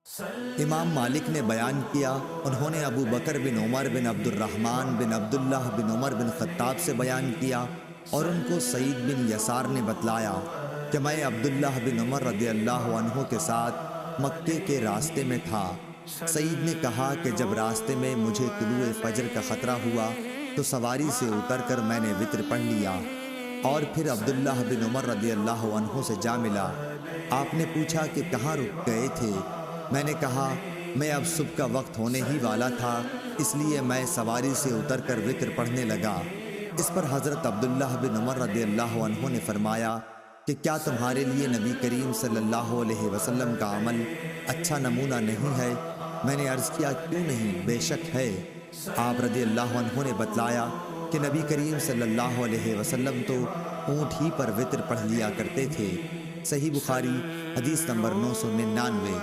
امام مالک نے بیان کیا، انہوں نے ابو بکر بن عمر بن عبد الرحمن بن عبداللہ بن عمر بن خطاب سے بیان کیا، اور ان کو سعید بن یسار نے بتلایا کہ میں عبداللہ بن عمر رضی اللہ عنہ کے ساتھ مکے کے راستے میں تھا۔ سعید نے کہا کہ جب راستے میں مجھے طلوع فجر کا خطرہ ہوا تو سواری سے اتر کر میں نے وتر پڑھ لیا، اور پھر عبداللہ بن عمر رضی اللہ عنہ سے جا ملا۔ آپ نے پوچھا کہ کہاں رک گئے تھے؟ میں نے کہا میں اب صبح کا وقت ہونے ہی والا تھا، اس لیے میں سواری سے اتر کر وتر پڑھنے لگا۔ اس پر حضرت عبداللہ بن عمر رضی اللہ عنہ نے فرمایا کہ کیا تمہارے لیے نبی کریم صلی اللہ علیہ وسلم کا عمل اچھا نمونہ نہیں ہے؟ میں نے عرض کیا کیوں نہیں، بے شک ہے۔ آپ رضی اللہ عنہ نے بتلایا کہ نبی کریم صلی اللہ علیہ وسلم تو اونٹ ہی پر وتر پڑھ لیا کرتے تھے۔ صحیح بخاری حدیث نمبر 999۔